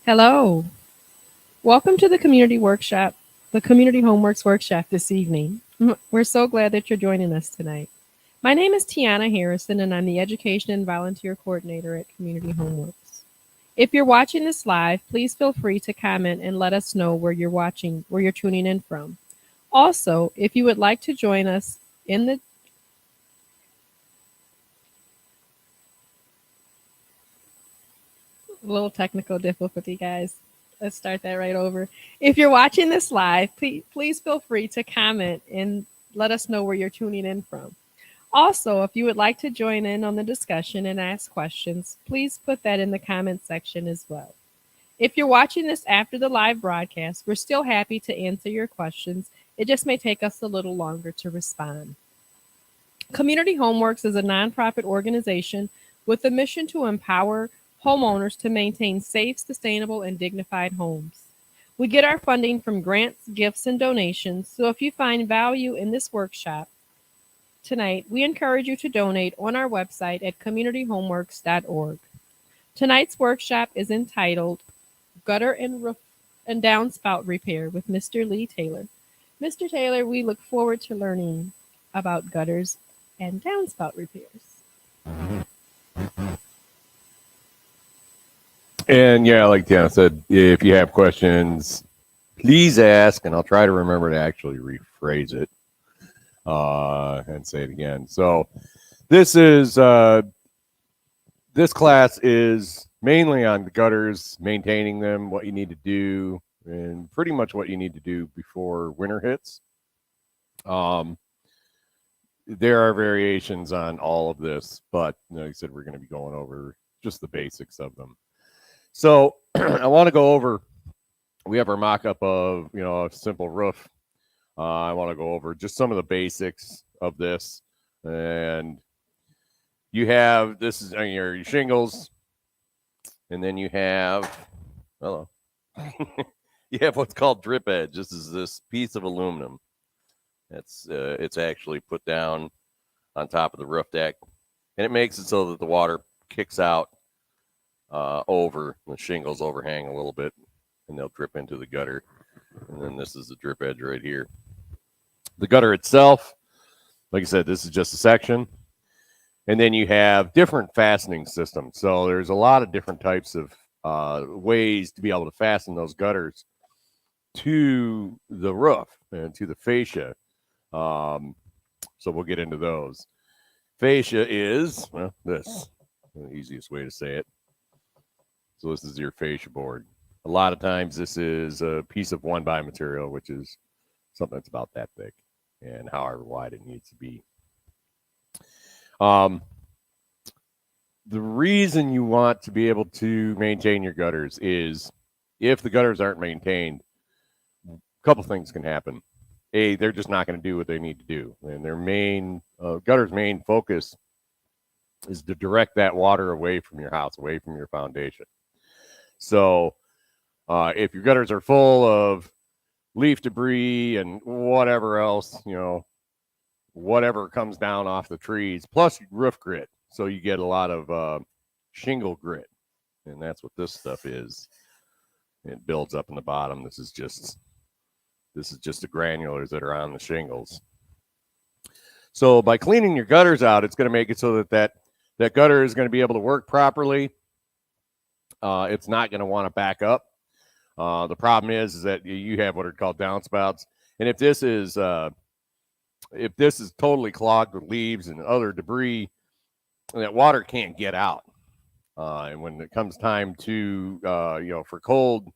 Hello. Welcome to the community workshop, the community homeworks workshop this evening. We're so glad that you're joining us tonight. My name is Tiana Harrison, and I'm the Education and Volunteer Coordinator at Community Homeworks. If you're watching this live, please feel free to comment and let us know where you're tuning in from. Also, if you would like to join us in the little technical difficulty, guys. Let's start that right over. If you're watching this live, please feel free to comment and let us know where you're tuning in from. Also, if you would like to join in on the discussion and ask questions, please put that in the comment section as well. If you're watching this after the live broadcast, we're still happy to answer your questions. It just may take us a little longer to respond. Community Homeworks is a nonprofit organization with a mission to empower homeowners to maintain safe, sustainable, and dignified homes. We get our funding from grants, gifts, and donations, so if you find value in this workshop tonight, we encourage you to donate on our website at communityhomeworks.org. Tonight's workshop is entitled Gutter and Downspout Repair with Mr. Lee Taylor. Mr. Taylor, we look forward to learning about gutters and downspout repairs. And yeah, like Tiana said, if you have questions, please ask, and I'll try to remember to actually rephrase it and say it again. So this class is mainly on the gutters, maintaining them, what you need to do, and pretty much what you need to do before winter hits. There are variations on all of this, but like I said, we're going to be going over just the basics of them. So I want to go over, we have our mock-up of, a simple roof. I want to go over just some of the basics of this. And you have, this is your shingles. And then you have, you have what's called drip edge. This is this piece of aluminum. It's actually put down on top of the roof deck. And it makes it so that the water kicks out over the shingles overhang a little bit, and they'll drip into the gutter. And then this is the drip edge right here. The gutter itself, like I said, this is just a section. And then you have different fastening systems. So there's a lot of different types of ways to be able to fasten those gutters to the roof and to the fascia. So we'll get into those. Fascia is, this, the easiest way to say it. So this is your fascia board. A lot of times this is a piece of 1x material, which is something that's about that thick and however wide it needs to be. The reason you want to be able to maintain your gutters is if the gutters aren't maintained, a couple things can happen. A, they're just not going to do what they need to do. And their main, gutter's main focus is to direct that water away from your house, away from your foundation. So if your gutters are full of leaf debris and whatever else, whatever comes down off the trees, plus roof grit. So you get a lot of shingle grit. And that's what this stuff is. It builds up in the bottom. This is just the granulars that are on the shingles. So by cleaning your gutters out, it's going to make it so that gutter is going to be able to work properly. It's not going to want to back up. The problem is that you have what are called downspouts, and if this is totally clogged with leaves and other debris, that water can't get out. And when it comes time to for cold,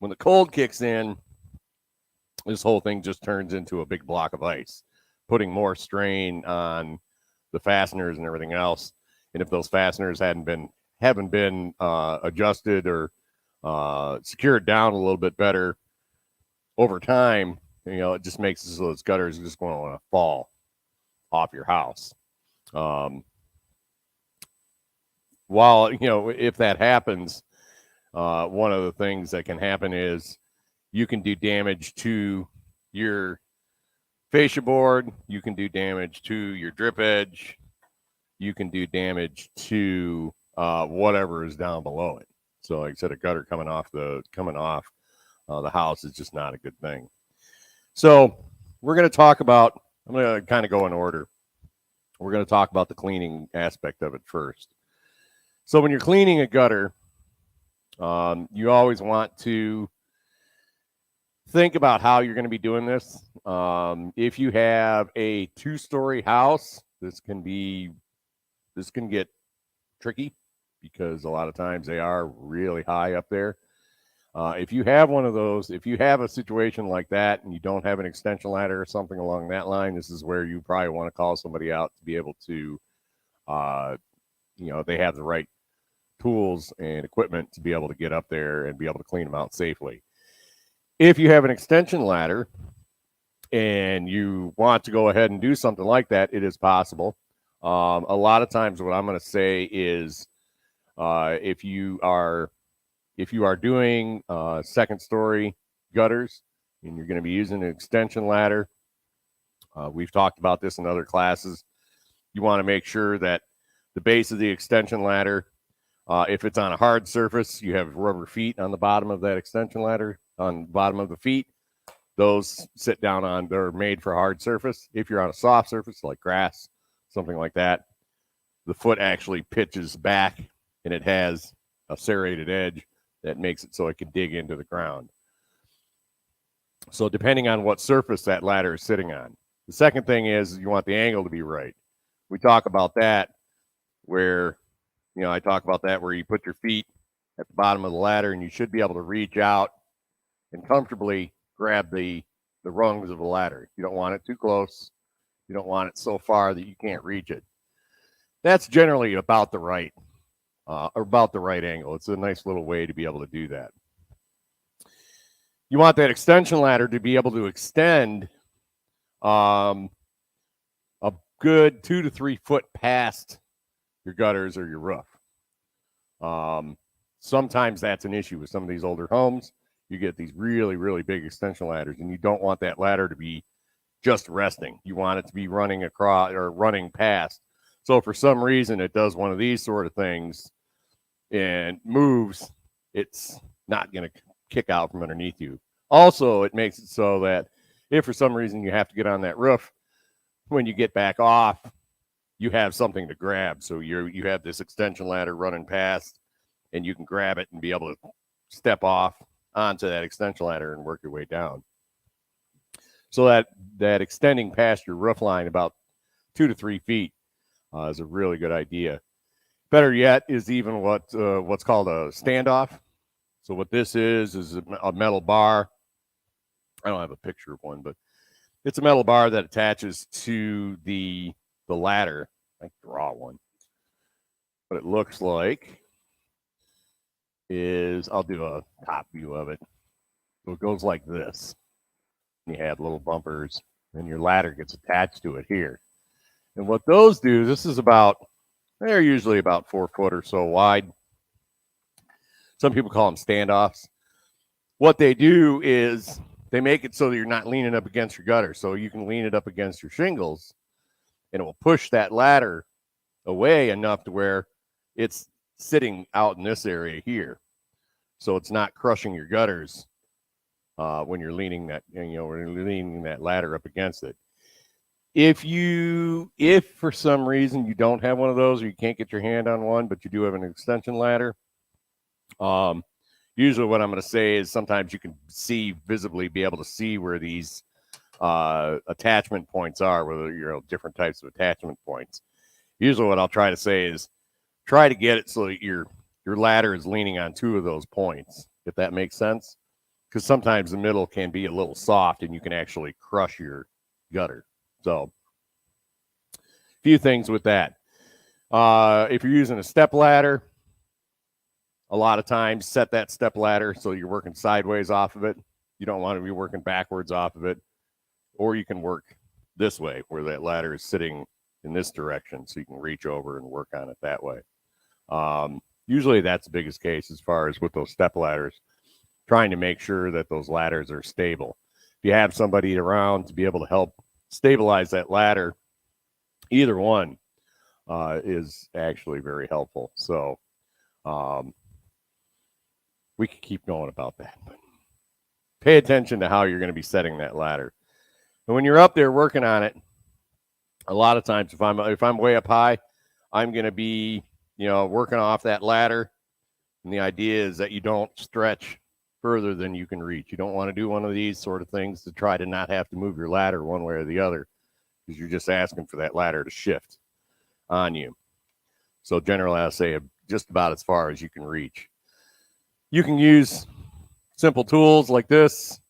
when the cold kicks in, this whole thing just turns into a big block of ice, putting more strain on the fasteners and everything else. And if those fasteners haven't been adjusted or secured down a little bit better over time, it just makes it so those gutters are just going to want to fall off your house. While, if that happens, one of the things that can happen is you can do damage to your fascia board, you can do damage to your drip edge, you can do damage to whatever is down below it. So like I said, a gutter coming off the house is just not a good thing. So we're going to talk about, I'm going to kind of go in order. We're going to talk about the cleaning aspect of it first. So when you're cleaning a gutter, you always want to think about how you're going to be doing this. If you have a 2-story house, this can get tricky because a lot of times they are really high up there. If you have one of those, if you have a situation like that and you don't have an extension ladder or something along that line, this is where you probably want to call somebody out to be able to, they have the right tools and equipment to be able to get up there and be able to clean them out safely. If you have an extension ladder and you want to go ahead and do something like that, it is possible. A lot of times what I'm going to say is if you are doing second story gutters and you're going to be using an extension ladder, we've talked about this in other classes. You want to make sure that the base of the extension ladder, if it's on a hard surface, you have rubber feet on the bottom of that extension ladder, on the bottom of the feet. Those sit down on, they're made for a hard surface. If you're on a soft surface like grass, something like that, the foot actually pitches back and it has a serrated edge that makes it so it can dig into the ground. So depending on what surface that ladder is sitting on. The second thing is you want the angle to be right. We talk about that where, I talk about that where you put your feet at the bottom of the ladder and you should be able to reach out and comfortably grab the rungs of the ladder. You don't want it too close. You don't want it so far that you can't reach it. That's generally about the right angle. It's a nice little way to be able to do that. You want that extension ladder to be able to extend a good 2 to 3 foot past your gutters or your roof. Sometimes that's an issue with some of these older homes. You get these really, really big extension ladders, and you don't want that ladder to be just resting. You want it to be running across or running past. So for some reason it does one of these sort of things and moves, it's not going to kick out from underneath you. Also, it makes it so that if for some reason you have to get on that roof, when you get back off, you have something to grab. So you have this extension ladder running past, and you can grab it and be able to step off onto that extension ladder and work your way down. So that extending past your roof line about 2 to 3 feet is a really good idea. Better yet is even what's called a standoff. So what this is a metal bar. I don't have a picture of one, but it's a metal bar that attaches to the ladder. I can draw one. What it looks like is, I'll do a top view of it. So it goes like this. You have little bumpers, and your ladder gets attached to it here. And what those do, they're usually about 4 foot or so wide. Some people call them standoffs. What they do is they make it so that you're not leaning up against your gutter. So you can lean it up against your shingles, and it will push that ladder away enough to where it's sitting out in this area here. So it's not crushing your gutters when you're leaning that ladder up against it. If for some reason you don't have one of those or you can't get your hand on one, but you do have an extension ladder, usually what I'm going to say is sometimes you can visibly be able to see where these attachment points are, whether different types of attachment points. Usually what I'll try to say is try to get it so that your ladder is leaning on 2 of those points, if that makes sense. Because sometimes the middle can be a little soft and you can actually crush your gutter. So a few things with that. If you're using a step ladder, a lot of times set that step ladder so you're working sideways off of it. You don't want to be working backwards off of it. Or you can work this way where that ladder is sitting in this direction so you can reach over and work on it that way. Usually that's the biggest case as far as with those step ladders, trying to make sure that those ladders are stable. If you have somebody around to be able to help stabilize that ladder, either one is actually very helpful. So we could keep going about that, but pay attention to how you're going to be setting that ladder. And when you're up there working on it, a lot of times if I'm way up high, I'm going to be, working off that ladder. And the idea is that you don't stretch further than you can reach. You don't want to do one of these sort of things to try to not have to move your ladder one way or the other, because you're just asking for that ladder to shift on you. So generally, I say just about as far as you can reach. You can use simple tools like this,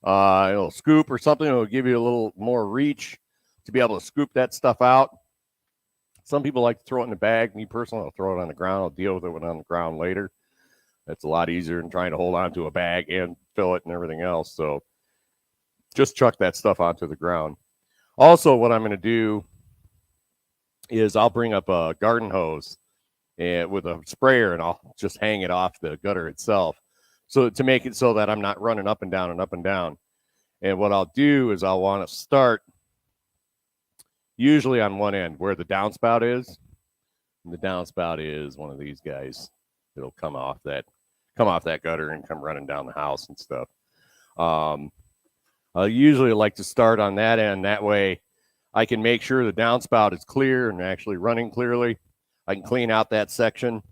a little scoop or something. It'll give you a little more reach to be able to scoop that stuff out. Some people like to throw it in the bag. Me personally, I'll throw it on the ground. I'll deal with it on the ground later. That's a lot easier than trying to hold on to a bag and fill it and everything else. So just chuck that stuff onto the ground. Also, what I'm going to do is I'll bring up a garden hose and with a sprayer, and I'll just hang it off the gutter itself, so to make it so that I'm not running up and down and up and down. And what I'll do is I'll want to start usually on one end where the downspout is. And the downspout is one of these guys. It'll come off that gutter and come running down the house and stuff. I usually like to start on that end. That way I can make sure the downspout is clear and actually running clearly. I can clean out that section,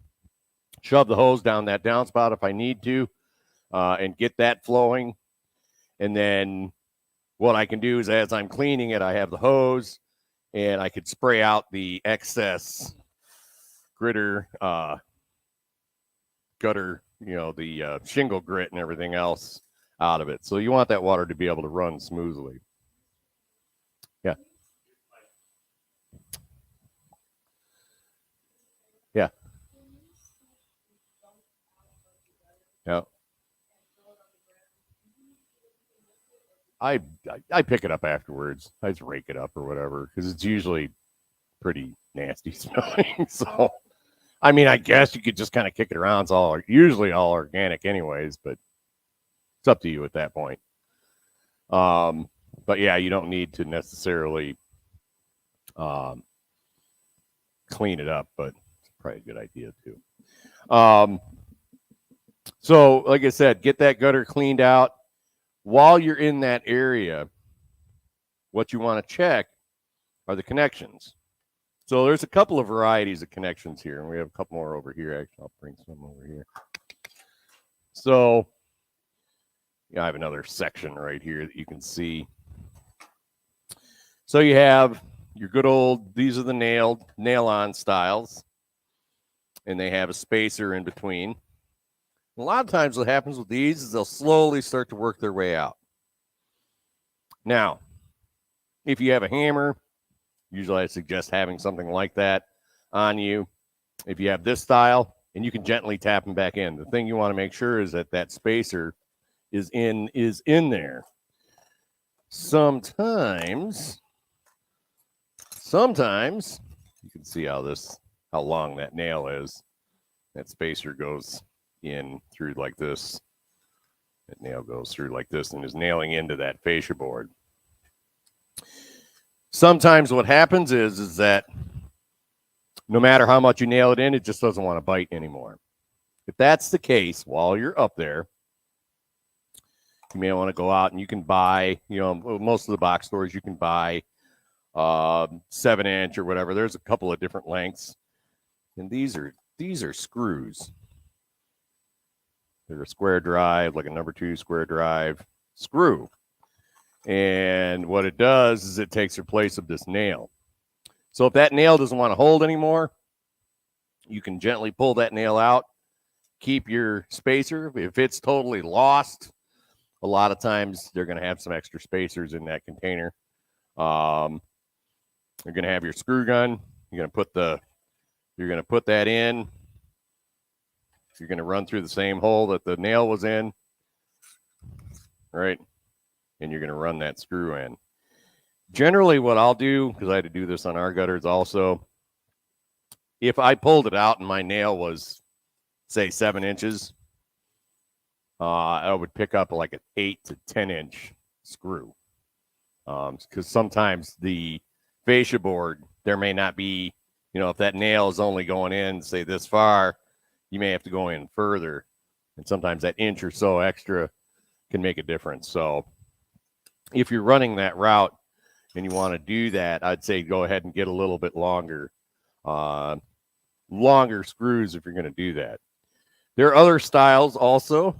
shove the hose down that downspout if I need to, and get that flowing. And then what I can do is, as I'm cleaning it, I have the hose, and I could spray out the excess gutter, the shingle grit and everything else out of it. So you want that water to be able to run smoothly. Yeah. Yeah. Yeah. I pick it up afterwards. I just rake it up or whatever, because it's usually pretty nasty smelling. So, I mean, I guess you could just kind of kick it around. It's usually all organic anyways, but it's up to you at that point. But yeah, you don't need to necessarily clean it up, but it's probably a good idea too. So like I said, get that gutter cleaned out. While you're in that area, what you want to check are the connections. So there's a couple of varieties of connections here, and we have a couple more over here. Actually, I'll bring some over here. So I have another section right here that you can see. So you have your good old, these are the nail-on styles, and they have a spacer in between. A lot of times what happens with these is they'll slowly start to work their way out. Now, if you have a hammer, usually I suggest having something like that on you. If you have this style, and you can gently tap them back in. The thing you want to make sure is that spacer is in there. Sometimes you can see how long that nail is. That spacer goes in through like this. That nail goes through like this and is nailing into that fascia board. Sometimes what happens is that no matter how much you nail it in, it just doesn't want to bite anymore. If that's the case, while you're up there, you may want to go out and you can buy, most of the box stores, you can buy 7-inch or whatever. There's a couple of different lengths. And these are screws. They're a square drive, like a number 2 square drive screw. And what it does is it takes the place of this nail. So if that nail doesn't want to hold anymore, you can gently pull that nail out, keep your spacer. If it's totally lost, a lot of times they're going to have some extra spacers in that container. You're going to have your screw gun. You're going to put that in. You're going to run through the same hole that the nail was in, right? And you're going to run that screw in. Generally, what I'll do, because I had to do this on our gutters also, if I pulled it out and my nail was, say, 7 inches, I would pick up like an 8 to 10-inch screw. Because sometimes the fascia board, there may not be, if that nail is only going in, say, this far, you may have to go in further And sometimes that inch or so extra can make a difference. So if you're running that route and you want to do that, I'd say go ahead and get a little bit longer screws if you're going to do that. There are other styles also.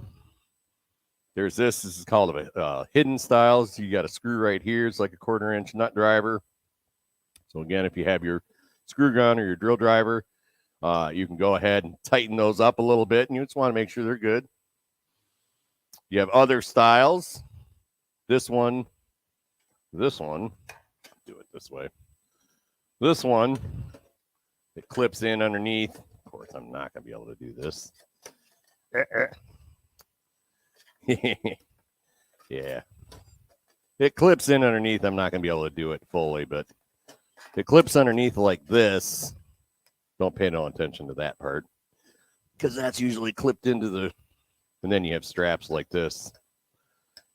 There's this is called a hidden styles. You got a screw right here. It's like a 1/4 inch nut driver. So again, if you have your screw gun or your drill driver, you can go ahead and tighten those up a little bit, and you just want to make sure they're good. You have other styles. This one, do it this way. This one, it clips in underneath. Of course, I'm not going to be able to do this. Yeah. It clips in underneath. I'm not going to be able to do it fully, but it clips underneath like this. Don't pay no attention to that part because that's usually clipped into the, and then you have straps like this.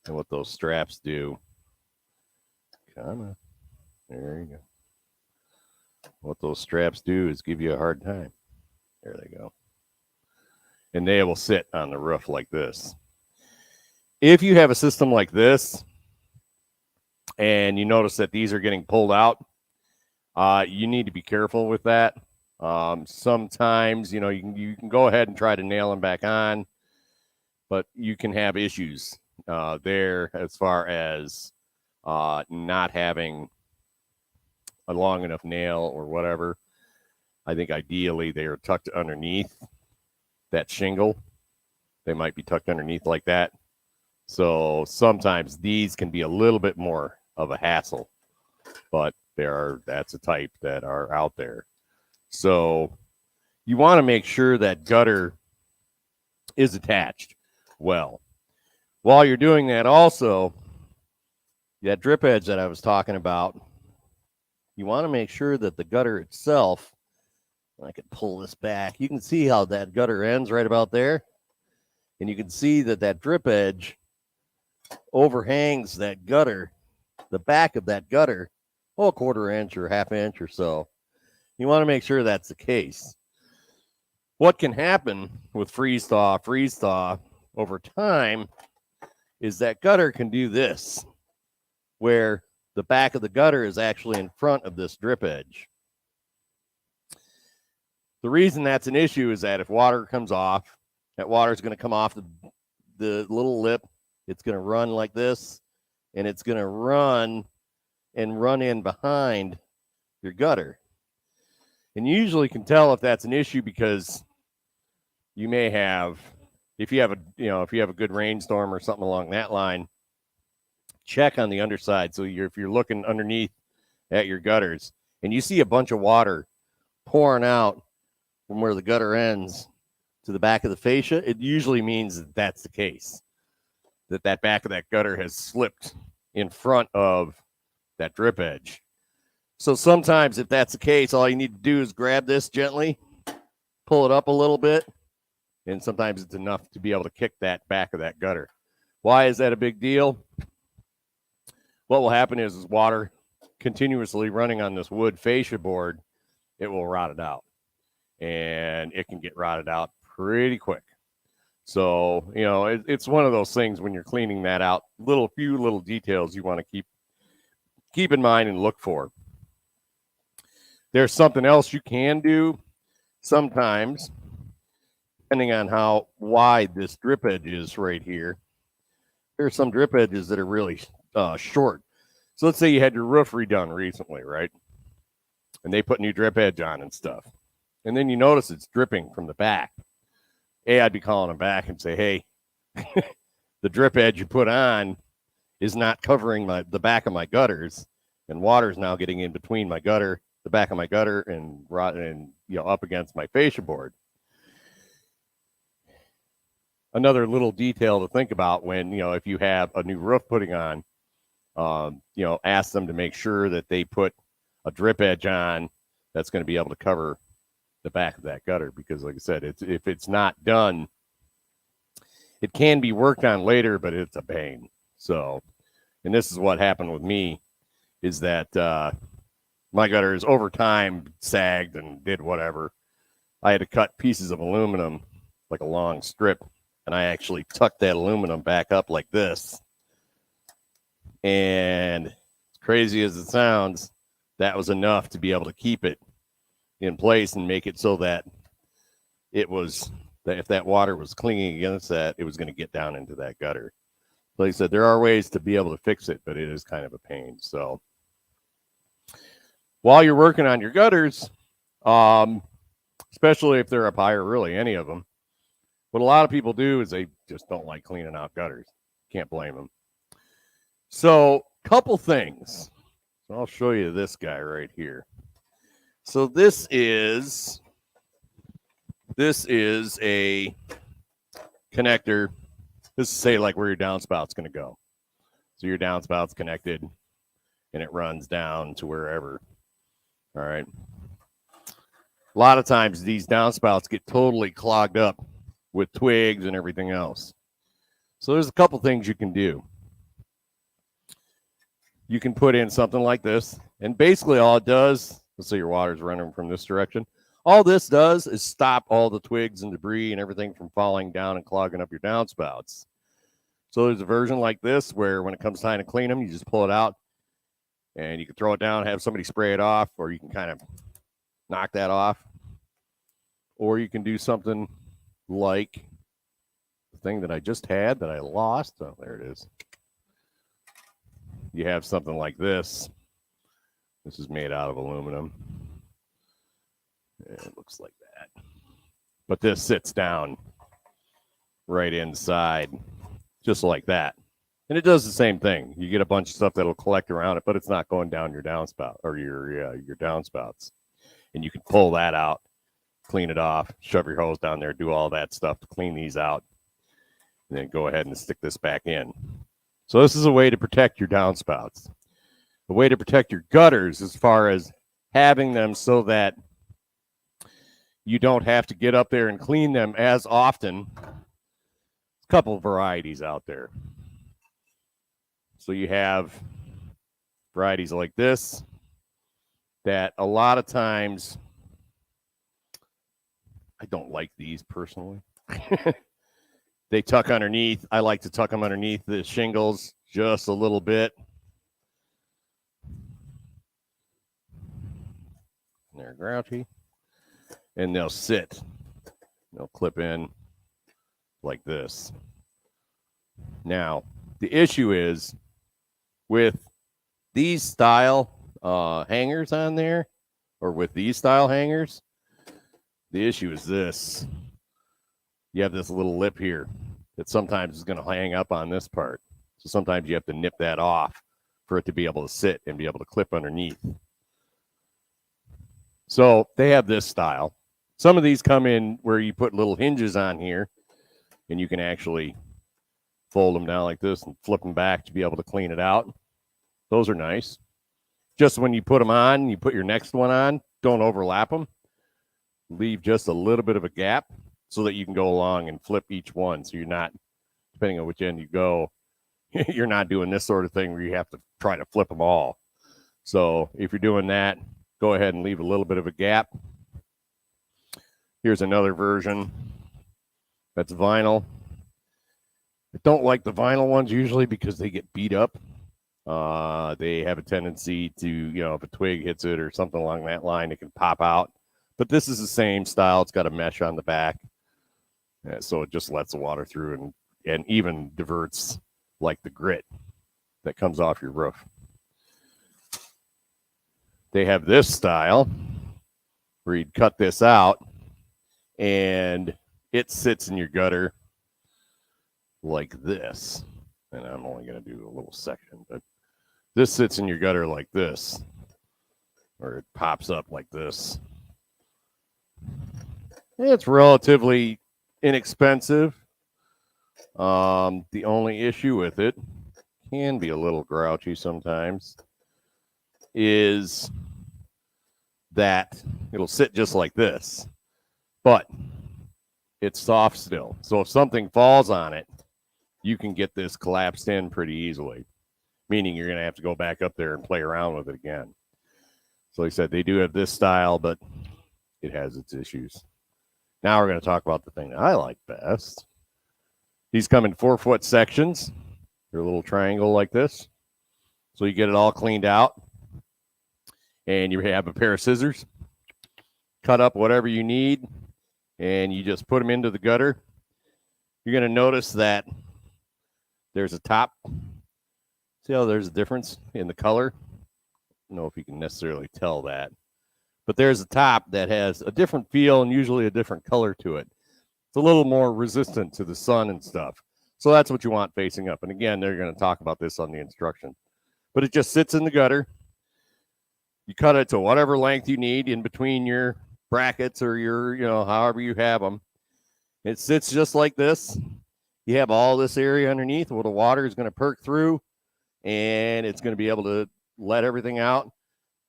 And what those straps do, come on, there you go. What those straps do is give you a hard time. There they go. And they will sit on the roof like this. If you have a system like this and you notice that these are getting pulled out, you need to be careful with that. Sometimes, you can go ahead and try to nail them back on, but you can have issues there as far as not having a long enough nail or whatever. I think ideally they are tucked underneath that shingle. They might be tucked underneath like that. So sometimes these can be a little bit more of a hassle, but that's a type that are out there. So you want to make sure that gutter is attached well. While you're doing that also, that drip edge that I was talking about, you want to make sure that the gutter itself, I can pull this back. You can see how that gutter ends right about there. And you can see that drip edge overhangs that gutter, the back of that gutter, a 1/4 inch or 1/2 inch or so. You want to make sure that's the case. What can happen with freeze thaw over time is that gutter can do this, where the back of the gutter is actually in front of this drip edge. The reason that's an issue is that if water comes off, that water is going to come off the little lip. It's going to run like this, and it's going to run in behind your gutter. And you usually can tell if that's an issue because you may have, if you have a good rainstorm or something along that line, check on the underside. So if you're looking underneath at your gutters and you see a bunch of water pouring out from where the gutter ends to the back of the fascia, it usually means that that's the case, that back of that gutter has slipped in front of that drip edge. So sometimes if that's the case, all you need to do is grab this gently, pull it up a little bit, and sometimes it's enough to be able to kick that back of that gutter. Why is that a big deal? What will happen is water continuously running on this wood fascia board, it will rot it out. And it can get rotted out pretty quick. So, it's one of those things when you're cleaning that out, few little details you want to keep in mind and look for. There's something else you can do sometimes, depending on how wide this drip edge is right here. There's some drip edges that are really short. So let's say you had your roof redone recently, right? And they put new drip edge on and stuff. And then you notice it's dripping from the back. I'd be calling them back and say, hey, the drip edge you put on is not covering the back of my gutters, and water's now getting in between my gutter, the back of my gutter, and up against my fascia board. Another little detail to think about when, if you have a new roof putting on, ask them to make sure that they put a drip edge on that's going to be able to cover the back of that gutter, because like I said, if it's not done, it can be worked on later, but it's a pain. So, and this is what happened with me, is that my gutters over time sagged and did whatever. I had to cut pieces of aluminum, like a long strip, and I actually tucked that aluminum back up like this. And as crazy as it sounds, that was enough to be able to keep it in place and make it so that it was, that if that water was clinging against that, it was going to get down into that gutter. Like I said, there are ways to be able to fix it, but it is kind of a pain. So while you're working on your gutters, especially if they're up higher, really any of them, what a lot of people do is they just don't like cleaning out gutters. Can't blame them. So couple things. So I'll show you this guy right here. So this is a connector. This is, say, like where your downspout's going to go. So your downspout's connected and it runs down to wherever. All right. A lot of times these downspouts get totally clogged up with twigs and everything else. So there's a couple things you can do. You can put in something like this, and basically all it does, let's say your water's running from this direction, all this does is stop all the twigs and debris and everything from falling down and clogging up your downspouts. So there's a version like this where when it comes time to clean them, you just pull it out and you can throw it down, have somebody spray it off, or you can kind of knock that off. Or you can do something like the thing that I just had that I lost. Oh, there it is. You have something like this. This is made out of aluminum. It looks like that. But this sits down right inside, just like that. And it does the same thing. You get a bunch of stuff that'll collect around it, but it's not going down your downspout or your downspouts. And you can pull that out, clean it off, shove your hose down there, do all that stuff to clean these out, and then go ahead and stick this back in. So this is a way to protect your downspouts. A way to protect your gutters as far as having them so that you don't have to get up there and clean them as often. A couple of varieties out there. So you have varieties like this that a lot of times, I don't like these personally. They tuck underneath. I like to tuck them underneath the shingles just a little bit. They're grouchy. And they'll sit. They'll clip in like this. Now, the issue is with these style hangers on there, or with these style hangers, the issue is this. You have this little lip here that sometimes is going to hang up on this part. So sometimes you have to nip that off for it to be able to sit and be able to clip underneath. So they have this style. Some of these come in where you put little hinges on here and you can actually fold them down like this and flip them back to be able to clean it out. Those are nice. Just when you put them on, you put your next one on, don't overlap them. Leave just a little bit of a gap so that you can go along and flip each one. So you're not, depending on which end you go, you're not doing this sort of thing where you have to try to flip them all. So if you're doing that, go ahead and leave a little bit of a gap. Here's another version that's vinyl. I don't like the vinyl ones usually because they get beat up. They have a tendency to, if a twig hits it or something along that line, it can pop out. But this is the same style. It's got a mesh on the back. So it just lets the water through and even diverts like the grit that comes off your roof. They have this style where you'd cut this out and it sits in your gutter like this. And I'm only going to do a little section, but this sits in your gutter like this, or it pops up like this. It's relatively inexpensive. The only issue with it, can be a little grouchy sometimes, is that it'll sit just like this, but it's soft still. So if something falls on it, you can get this collapsed in pretty easily, meaning you're going to have to go back up there and play around with it again. So like I said, they do have this style, but it has its issues. Now we're going to talk about the thing that I like best, These come in 4-foot sections. They're a little triangle like this. So you get it all cleaned out. And you have a pair of scissors. Cut up whatever you need. And you just put them into the gutter. You're going to notice that there's a top. See how there's a difference in the color? I don't know if you can necessarily tell that. But there's a top that has a different feel and usually a different color to it. It's a little more resistant to the sun and stuff. So that's what you want facing up. And again, they're going to talk about this on the instruction. But it just sits in the gutter. You cut it to whatever length you need in between your brackets or your, however you have them. It sits just like this. You have all this area underneath where the water is going to perk through and it's going to be able to let everything out.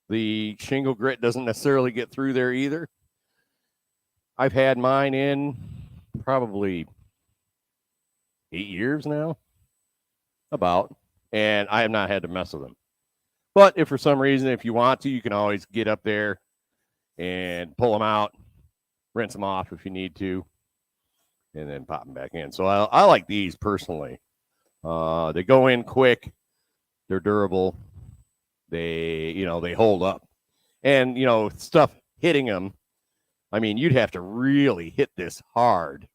The shingle grit doesn't necessarily get through there either. I've had mine in probably 8 years now, about, and I have not had to mess with them. But if for some reason, if you want to, you can always get up there and pull them out, rinse them off if you need to, and then pop them back in. So I like these personally. They go in quick. They're durable. They hold up. And, stuff hitting them, I mean, you'd have to really hit this hard.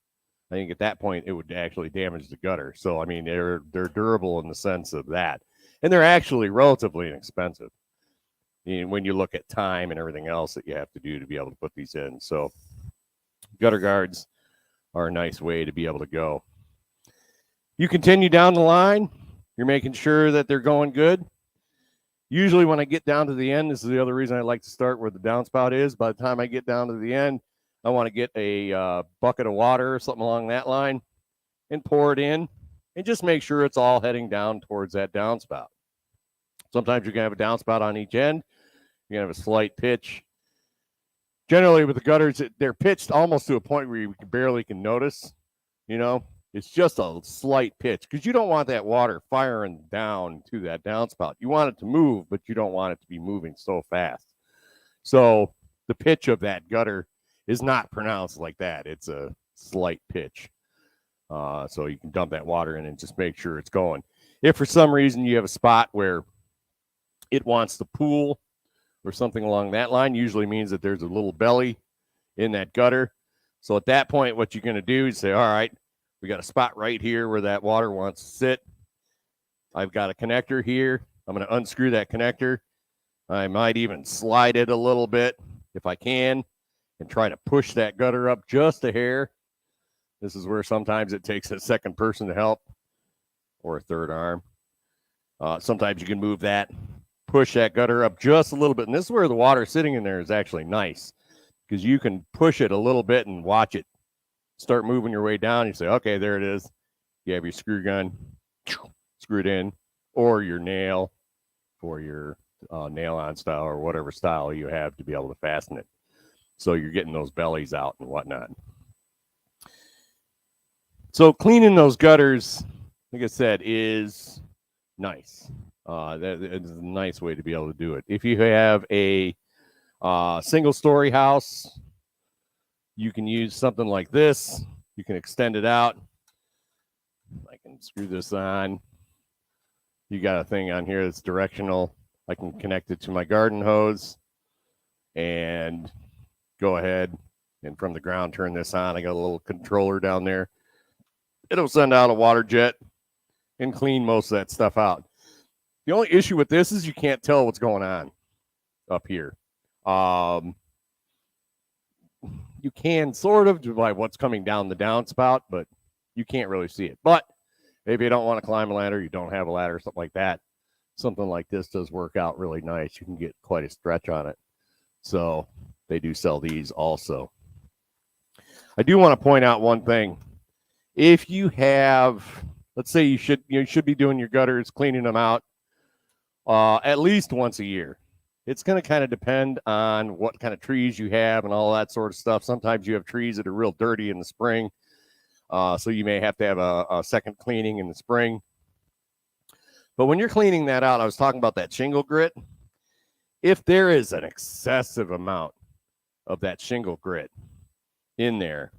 I think at that point, it would actually damage the gutter. So, I mean, they're durable in the sense of that. And they're actually relatively inexpensive when you look at time and everything else that you have to do to be able to put these in. So, gutter guards are a nice way to be able to go. You continue down the line. You're making sure that they're going good. Usually when I get down to the end, this is the other reason I like to start where the downspout is. By the time I get down to the end, I want to get a bucket of water or something along that line and pour it in and just make sure it's all heading down towards that downspout. Sometimes you're going to have a downspout on each end. You're going to have a slight pitch. Generally with the gutters, they're pitched almost to a point where you barely can notice, It's just a slight pitch because you don't want that water firing down to that downspout. You want it to move, but you don't want it to be moving so fast. So the pitch of that gutter is not pronounced like that. It's a slight pitch. So you can dump that water in and just make sure it's going. If for some reason you have a spot where it wants to pool or something along that line, usually means that there's a little belly in that gutter. So at that point, what you're going to do is say, all right, we got a spot right here where that water wants to sit. I've got a connector here. I'm going to unscrew that connector. I might even slide it a little bit if I can and try to push that gutter up just a hair. This is where sometimes it takes a second person to help or a third arm. Sometimes you can move that, push that gutter up just a little bit. And this is where the water sitting in there is actually nice because you can push it a little bit and watch it start moving your way down. You say, okay, there it is. You have your screw gun, screw it in, or your nail for your nail-on style or whatever style you have to be able to fasten it. So you're getting those bellies out and whatnot. So cleaning those gutters, like I said, is nice. That is a nice way to be able to do it. If you have a single-story house, you can use something like this. You can extend it out. I can screw this on. You got a thing on here that's directional. I can connect it to my garden hose and go ahead and from the ground turn this on. I got a little controller down there. It'll send out a water jet and clean most of that stuff out. The only issue with this is you can't tell what's going on up here. You can sort of by what's coming down the downspout, but you can't really see it. But if you don't want to climb a ladder, you don't have a ladder, something like that, something like this does work out really nice. You can get quite a stretch on it. So they do sell these also. I do want to point out one thing. If you have, let's say you should be doing your gutters, cleaning them out at least once a year. It's going to kind of depend on what kind of trees you have and all that sort of stuff. Sometimes you have trees that are real dirty in the spring. So you may have to have a second cleaning in the spring. But when you're cleaning that out, I was talking about that shingle grit. If there is an excessive amount of that shingle grit in there,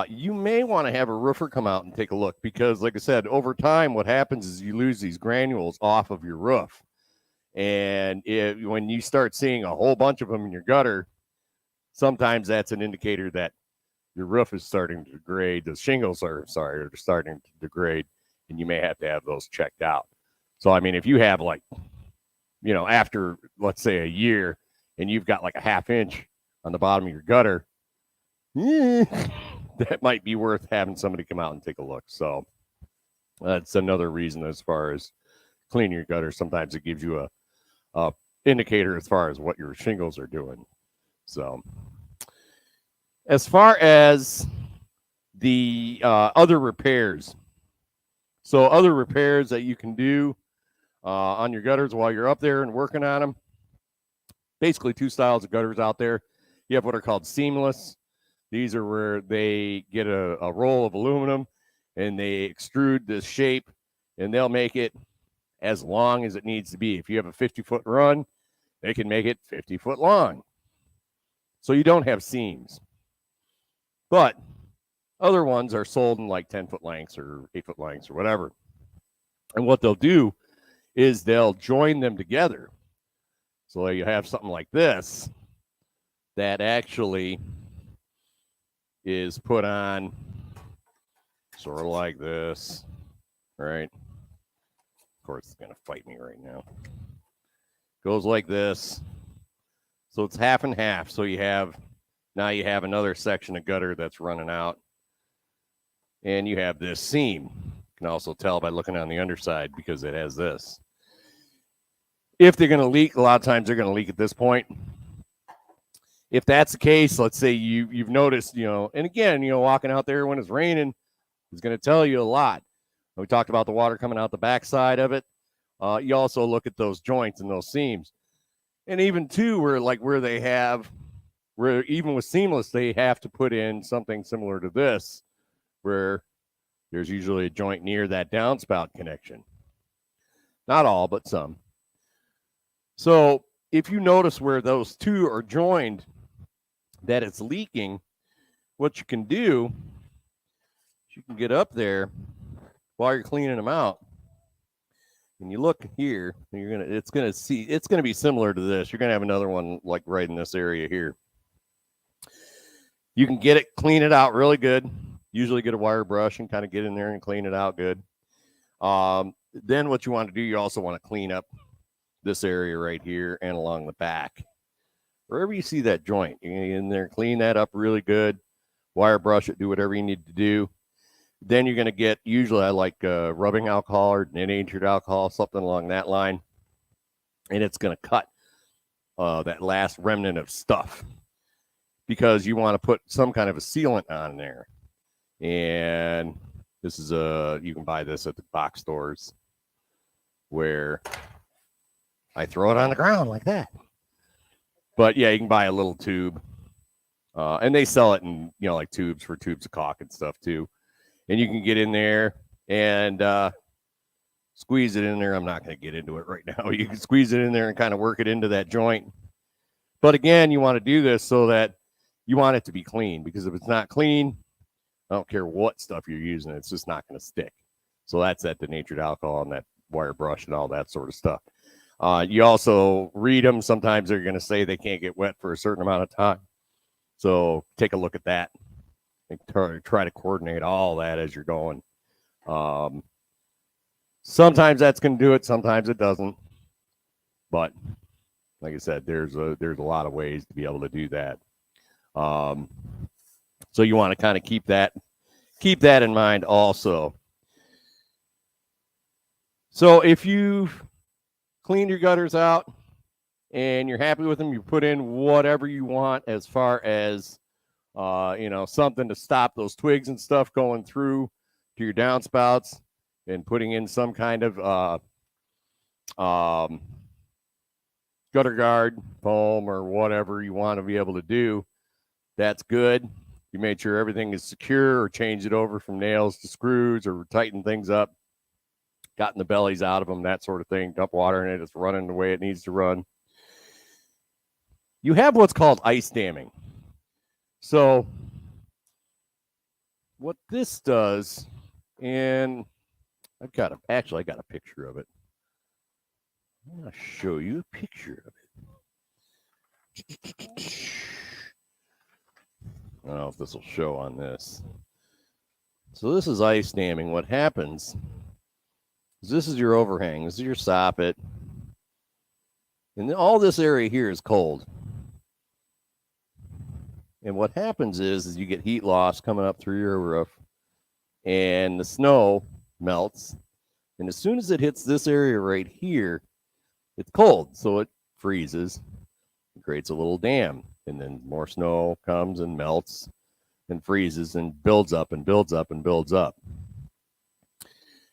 you may want to have a roofer come out and take a look because, like I said, over time, what happens is you lose these granules off of your roof. And when you start seeing a whole bunch of them in your gutter, sometimes that's an indicator that your roof is starting to degrade. The shingles are starting to degrade, and you may have to have those checked out. So, I mean, if you have after, let's say, a year, and you've got like a ½ inch on the bottom of your gutter, that might be worth having somebody come out and take a look. So that's another reason as far as cleaning your gutter. Sometimes it gives you a indicator as far as what your shingles are doing. So as far as the other repairs, so other repairs that you can do on your gutters while you're up there and working on them, basically two styles of gutters out there. You have what are called seamless. These are where they get a roll of aluminum and they extrude the shape, and they'll make it as long as it needs to be. If you have a 50-foot run, they can make it 50-foot long. So you don't have seams. But other ones are sold in like 10-foot lengths or 8-foot lengths or whatever. And what they'll do is they'll join them together. So you have something like this that actually is put on sort of like this, right? Of course, it's going to fight me right now. Goes like this. So it's half and half. So you have another section of gutter that's running out. And you have this seam. You can also tell by looking on the underside because it has this. If they're going to leak, a lot of times they're going to leak at this point. If that's the case, let's say you've noticed, and again, walking out there when it's raining is going to tell you a lot. We talked about the water coming out the backside of it. You also look at those joints and those seams. And even too, where even with seamless, they have to put in something similar to this, where there's usually a joint near that downspout connection. Not all, but some. So if you notice where those two are joined, that it's leaking, what you can do is you can get up there while you're cleaning them out. And you look here, and it's going to be similar to this. You're going to have another one like right in this area here. You can clean it out really good. Usually get a wire brush and kind of get in there and clean it out good. Then what you want to do, you also want to clean up this area right here and along the back. Wherever you see that joint, you get in there, clean that up really good. Wire brush it, do whatever you need to do. Then you're going to get, usually I like rubbing alcohol or denatured alcohol, something along that line. And it's going to cut that last remnant of stuff because you want to put some kind of a sealant on there. And this is you can buy this at the box stores where I throw it on the ground like that. But yeah, you can buy a little tube. And they sell it in, like tubes of caulk and stuff too. And you can get in there and squeeze it in there. I'm not going to get into it right now. You can squeeze it in there and kind of work it into that joint. But again, you want to do this so that you want it to be clean, because if it's not clean, I don't care what stuff you're using, it's just not going to stick. So that's that denatured alcohol and that wire brush and all that sort of stuff. You also read them. Sometimes they're going to say they can't get wet for a certain amount of time. So take a look at that and try to coordinate all that as you're going. Sometimes that's going to do it. Sometimes it doesn't. But like I said, there's a lot of ways to be able to do that. So you want to kind of keep that in mind also. So if you've cleaned your gutters out and you're happy with them, you put in whatever you want as far as something to stop those twigs and stuff going through to your downspouts, and putting in some kind of gutter guard foam or whatever you want to be able to do. That's good. You made sure everything is secure, or changed it over from nails to screws, or tightened things up, gotten the bellies out of them, that sort of thing. Dump water in it, it's running the way it needs to run. You have what's called ice damming. So what this does, and I got a picture of it. I'm going to show you a picture of it. I don't know if this will show on this. So this is ice damming. What happens is this is your overhang. This is your soffit. And all this area here is cold. And what happens is you get heat loss coming up through your roof, and the snow melts. And as soon as it hits this area right here, it's cold, so it freezes. It creates a little dam, and then more snow comes and melts and freezes and builds up and builds up and builds up.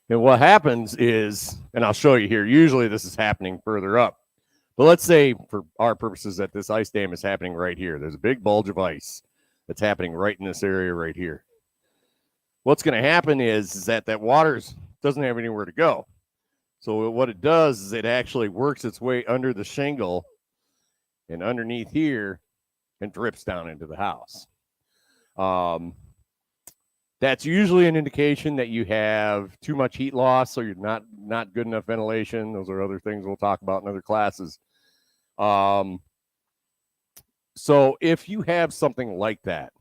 And what happens is, and I'll show you here, usually this is happening further up. But let's say for our purposes that this ice dam is happening right here. There's a big bulge of ice that's happening right in this area right here. What's going to happen is that water doesn't have anywhere to go. So what it does is it actually works its way under the shingle and underneath here and drips down into the house. That's usually an indication that you have too much heat loss, so you're not good enough ventilation. Those are other things we'll talk about in other classes. So if you have something like that,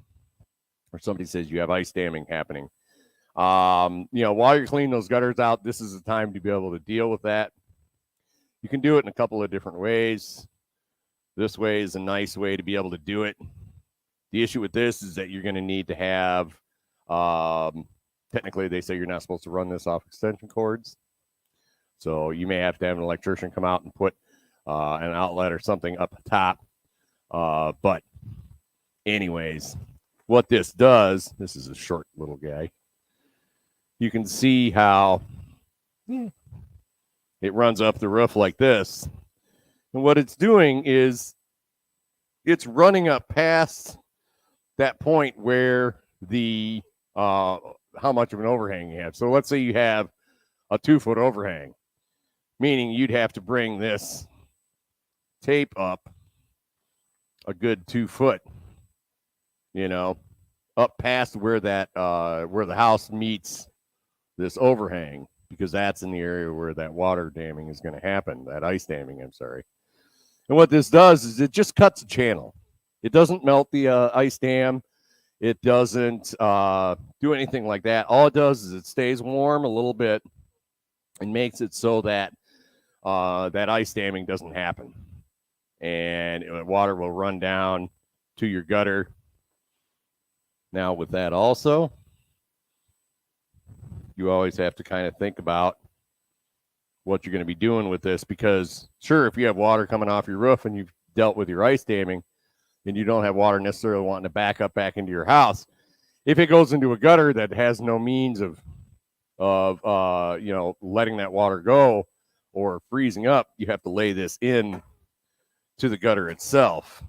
or somebody says you have ice damming happening, while you're cleaning those gutters out, this is the time to be able to deal with that. You can do it in a couple of different ways. This way is a nice way to be able to do it. The issue with this is that you're going to need to have, technically they say you're not supposed to run this off extension cords. So you may have to have an electrician come out and put an outlet or something up top. But anyways, what this does, this is a short little guy. You can see how it runs up the roof like this. And what it's doing is it's running up past that point where the how much of an overhang you have. So let's say you have a 2-foot overhang, meaning you'd have to bring this tape up a good 2 foot, up past where that where the house meets this overhang, because that's in the area where that water damming is going to happen, that ice damming, I'm sorry. And what this does is it just cuts a channel. It doesn't melt the ice dam. It doesn't do anything like that. All it does is it stays warm a little bit and makes it so that that ice damming doesn't happen. And water will run down to your gutter. Now, with that also, you always have to kind of think about what you're going to be doing with this, because sure, if you have water coming off your roof and you've dealt with your ice damming, and you don't have water necessarily wanting to back up back into your house, if it goes into a gutter that has no means of letting that water go or freezing up, you have to lay this in to the gutter itself.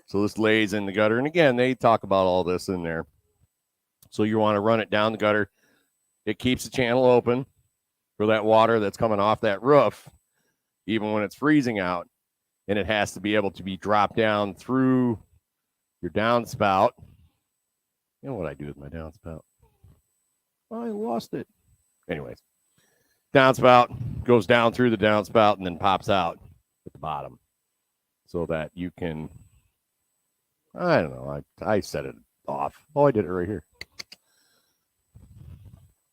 So this lays in the gutter, and again, they talk about all this in there. So you want to run it down the gutter. It keeps the channel open for that water that's coming off that roof, even when it's freezing out. And it has to be able to be dropped down through your downspout. You know what I do with my downspout? Oh, I lost it. Anyways, downspout goes down through the downspout and then pops out at the bottom, so that you can, I don't know, I set it off. Oh, I did it right here.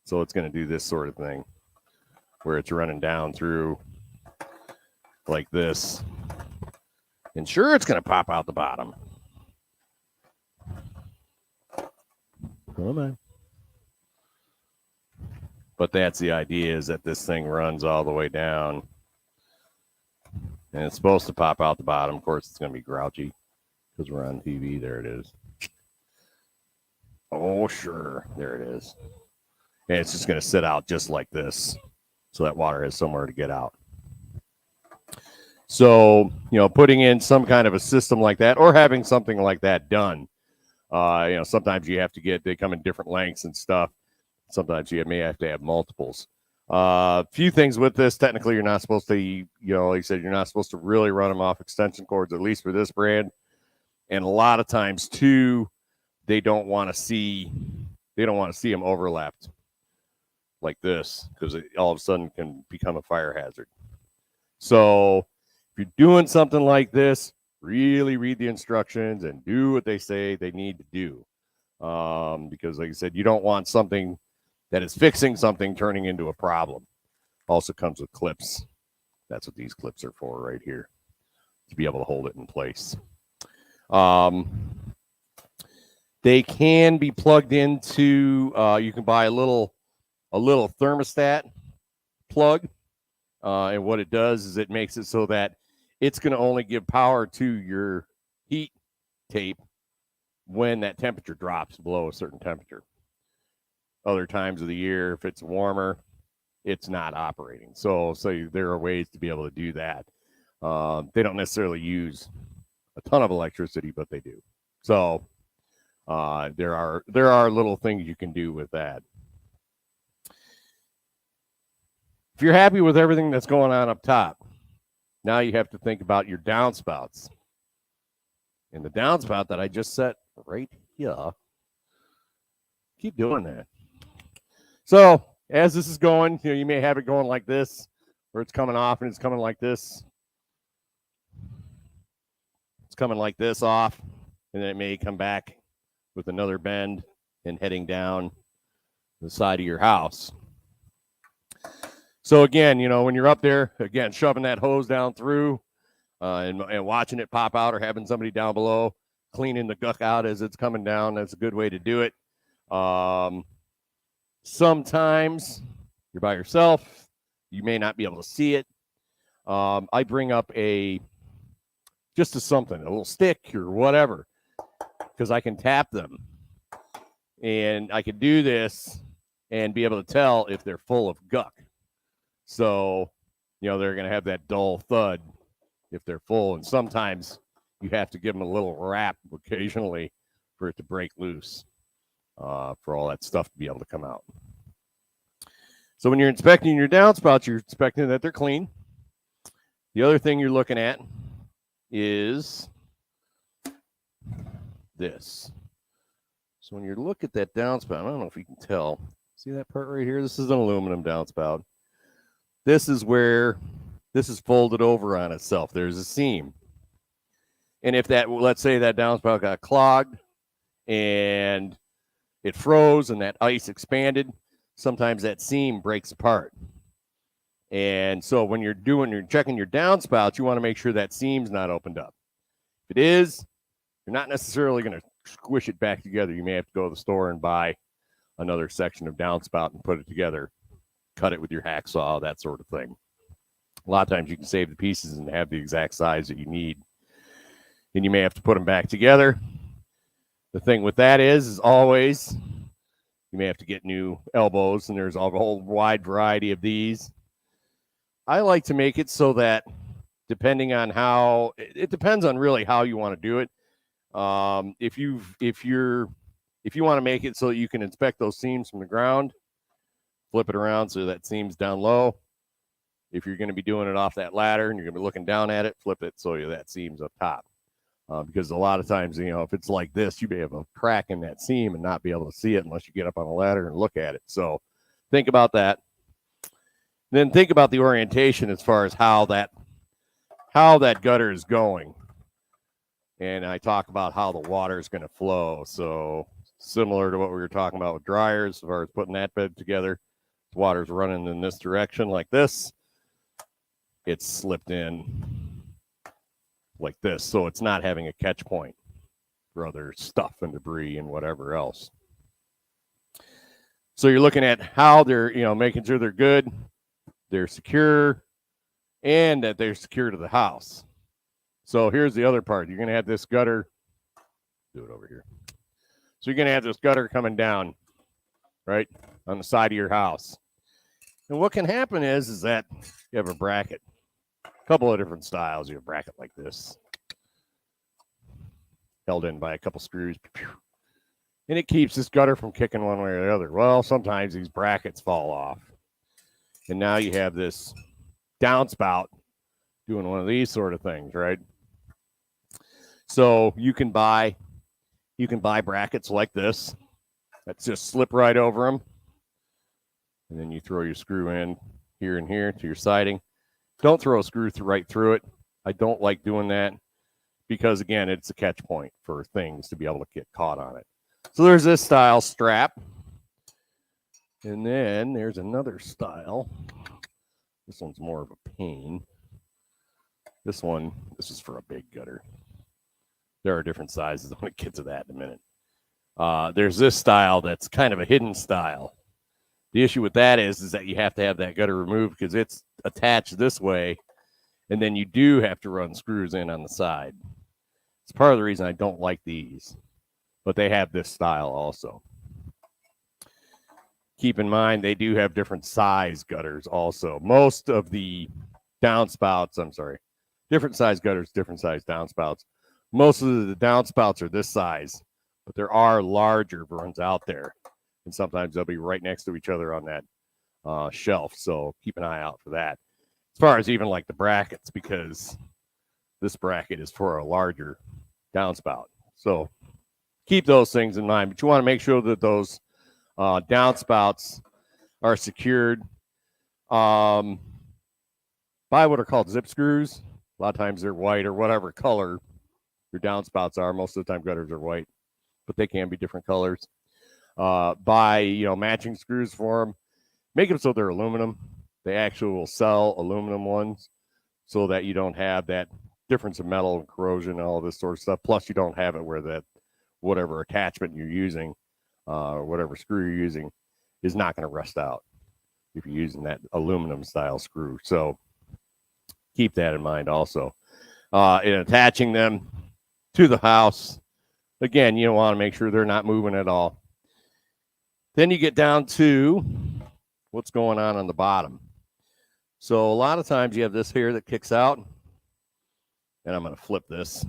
So it's going to do this sort of thing where it's running down through like this. And sure, it's going to pop out the bottom. Come on. But that's the idea, is that this thing runs all the way down. And it's supposed to pop out the bottom. Of course, it's going to be grouchy because we're on TV. There it is. Oh, sure. There it is. And it's just going to sit out just like this, so that water has somewhere to get out. So, putting in some kind of a system like that, or having something like that done, sometimes you have to they come in different lengths and stuff. Sometimes you may have to have multiples. A few things with this. Technically, you're not supposed to, like I said, you're not supposed to really run them off extension cords, at least for this brand. And a lot of times, too, they don't want to see they don't want to see them overlapped like this, because it all of a sudden can become a fire hazard. So if you're doing something like this, really read the instructions and do what they say they need to do. Because like I said, you don't want something that is fixing something turning into a problem. Also comes with clips. That's what these clips are for right here, to be able to hold it in place. They can be plugged into, you can buy a little thermostat plug. And what it does is it makes it so that it's going to only give power to your heat tape when that temperature drops below a certain temperature. Other times of the year, if it's warmer, it's not operating. So there are ways to be able to do that. They don't necessarily use a ton of electricity, but they do. So there are little things you can do with that. If you're happy with everything that's going on up top, now you have to think about your downspouts. And the downspout that I just set right here, keep doing that. So as this is going, you may have it going like this, where it's coming off and it's coming like this. It's coming like this off, and then it may come back with another bend and heading down the side of your house. So again, when you're up there, again, shoving that hose down through and watching it pop out, or having somebody down below cleaning the guck out as it's coming down, that's a good way to do it. Sometimes you're by yourself. You may not be able to see it. I bring up just something, a little stick or whatever, because I can tap them. And I can do this and be able to tell if they're full of guck. So, they're going to have that dull thud if they're full. And sometimes you have to give them a little rap occasionally for it to break loose, for all that stuff to be able to come out. So when you're inspecting your downspouts, you're inspecting that they're clean. The other thing you're looking at is this. So when you look at that downspout, I don't know if you can tell. See that part right here? This is an aluminum downspout. This is where this is folded over on itself. There's a seam. And if let's say that downspout got clogged and it froze and that ice expanded, sometimes that seam breaks apart. And so when you're checking your downspouts, you want to make sure that seam's not opened up. If it is, you're not necessarily going to squish it back together. You may have to go to the store and buy another section of downspout and put it together, cut it with your hacksaw, that sort of thing. A lot of times you can save the pieces and have the exact size that you need. And you may have to put them back together. The thing with that is always you may have to get new elbows, and there's a whole wide variety of these. I like to make it so that depending on it depends on really how you want to do it. If you want to make it so that you can inspect those seams from the ground, flip it around so that seam's down low. If you're going to be doing it off that ladder and you're going to be looking down at it, flip it so that seam's up top. Because a lot of times, if it's like this, you may have a crack in that seam and not be able to see it unless you get up on a ladder and look at it. So think about that. Then think about the orientation as far as how that gutter is going. And I talk about how the water is going to flow. So similar to what we were talking about with dryers, as far as putting that bed together, the water's running in this direction like this. It's slipped in like this, so it's not having a catch point for other stuff and debris and whatever else. So you're looking at how they're, making sure they're good, they're secure, and that they're secure to the house. So here's the other part. You're going to have this gutter. Do it over here. So you're going to have this gutter coming down, right, on the side of your house. And what can happen is that you have a bracket. A couple of different styles. You have a bracket like this, held in by a couple screws, and it keeps this gutter from kicking one way or the other. Well, sometimes these brackets fall off, and now you have this downspout doing one of these sort of things, right? So you can buy brackets like this, That's just slip right over them. And then you throw your screw in here and here to your siding. Don't throw a screw right through it. I don't like doing that because, again, it's a catch point for things to be able to get caught on it. So there's this style strap. And then there's another style. This one's more of a pain. This is for a big gutter. There are different sizes. I'm going to get to that in a minute. There's this style that's kind of a hidden style. The issue with that is that you have to have that gutter removed because it's attached this way, and then you do have to run screws in on the side. It's part of the reason I don't like these, but they have this style also. Keep in mind, they do have different size gutters also. Most of the downspouts, different size gutters, different size downspouts. Most of the downspouts are this size, but there are larger ones out there. And sometimes they'll be right next to each other on that shelf. So keep an eye out for that. As far as even like the brackets, because this bracket is for a larger downspout. So keep those things in mind. But you want to make sure that those downspouts are secured by what are called zip screws. A lot of times they're white or whatever color your downspouts are. Most of the time gutters are white, but they can be different colors. Buy matching screws for them. Make them so they're aluminum. They actually will sell aluminum ones so that you don't have that difference of metal and corrosion and all of this sort of stuff. Plus, you don't have it where that whatever attachment you're using, or whatever screw you're using, is not going to rust out if you're using that aluminum style screw. So keep that in mind also. In attaching them to the house, again, you want to make sure they're not moving at all. Then you get down to what's going on the bottom. So a lot of times you have this here that kicks out, and I'm going to flip this.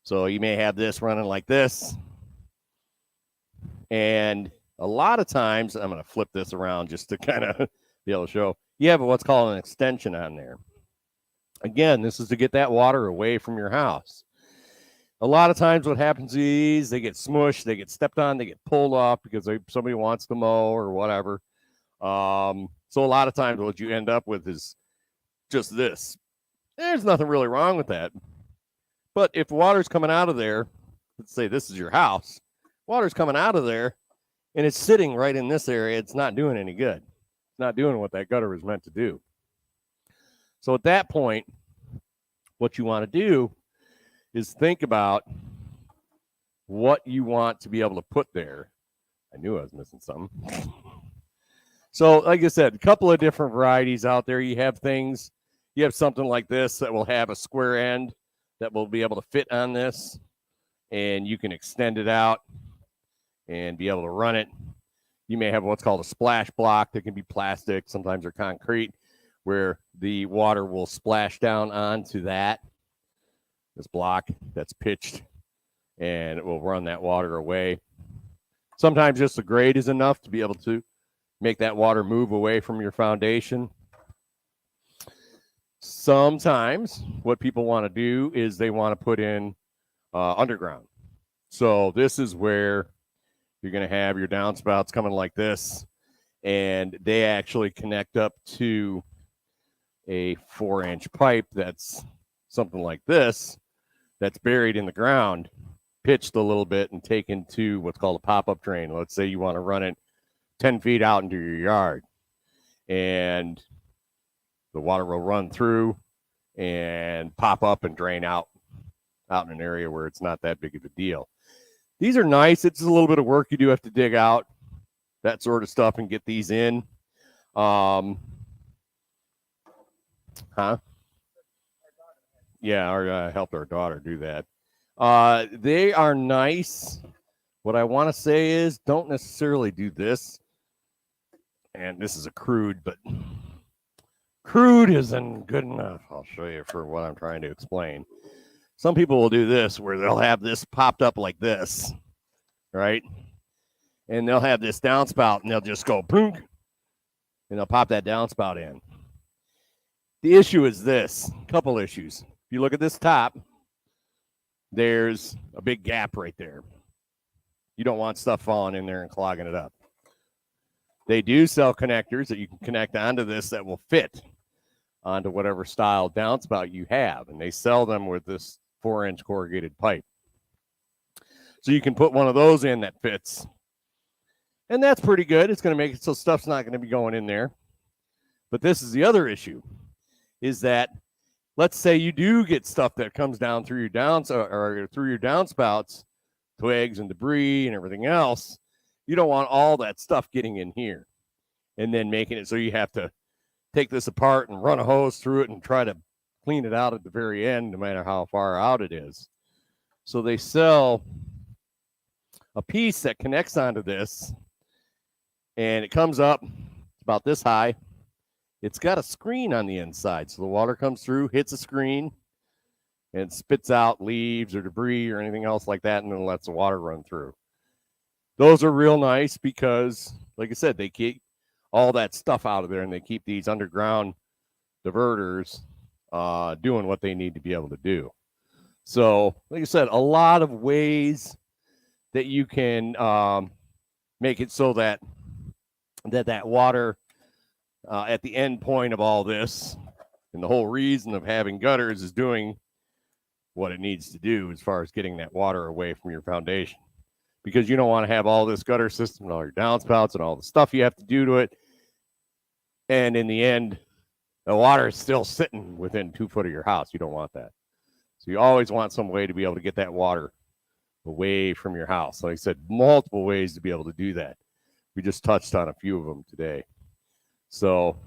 So you may have this running like this, and a lot of times I'm going to flip this around just to kind of be able to show. You have what's called an extension on there. Again, this is to get that water away from your house. A lot of times what happens is they get smushed, they get stepped on, they get pulled off because somebody wants to mow or whatever. So a lot of times what you end up with is just this. There's nothing really wrong with that. But if water's coming out of there, let's say this is your house, water's coming out of there and it's sitting right in this area, it's not doing any good. It's not doing what that gutter was meant to do. So at that point, what you want to do is think about what you want to be able to put there. I knew I was missing something. So, like I said, a couple of different varieties out there. You have something like this that will have a square end that will be able to fit on this, and you can extend it out and be able to run it. You may have what's called a splash block that can be plastic, sometimes they're concrete, where the water will splash down onto this block that's pitched, and it will run that water away. Sometimes just the grade is enough to be able to make that water move away from your foundation. Sometimes what people want to do is they want to put in underground. So this is where you're going to have your downspouts coming like this, and they actually connect up to a 4-inch pipe that's something like this, that's buried in the ground, pitched a little bit, and taken to what's called a pop-up drain. Let's say you want to run it 10 feet out into your yard, and the water will run through and pop up and drain out in an area where it's not that big of a deal. These are nice. It's a little bit of work. You do have to dig out that sort of stuff and get these in. Yeah, I helped our daughter do that. They are nice. What I want to say is don't necessarily do this. And this is a crude, but crude isn't good enough. I'll show you for what I'm trying to explain. Some people will do this where they'll have this popped up like this, right? And they'll have this downspout and they'll just go plunk, and they'll pop that downspout in. The issue is this, couple issues. If you look at this top, there's a big gap right there. You don't want stuff falling in there and clogging it up. They do sell connectors that you can connect onto this that will fit onto whatever style downspout you have. And they sell them with this 4-inch corrugated pipe. So you can put one of those in that fits. And that's pretty good. It's going to make it so stuff's not going to be going in there. But this is the other issue, is that let's say you do get stuff that comes down through your downspouts, twigs and debris and everything else. You don't want all that stuff getting in here and then making it so you have to take this apart and run a hose through it and try to clean it out at the very end, no matter how far out it is. So they sell a piece that connects onto this, and it comes up about this high. It's got a screen on the inside, so the water comes through, hits a screen, and spits out leaves or debris or anything else like that, and then lets the water run through. Those are real nice because, like I said, they keep all that stuff out of there, and they keep these underground diverters doing what they need to be able to do. So, like I said, a lot of ways that you can make it so that water at the end point of all this, and the whole reason of having gutters is doing what it needs to do as far as getting that water away from your foundation. Because you don't want to have all this gutter system and all your downspouts and all the stuff you have to do to it. And in the end, the water is still sitting within 2 foot of your house. You don't want that. So you always want some way to be able to get that water away from your house. Like I said, multiple ways to be able to do that. We just touched on a few of them today. So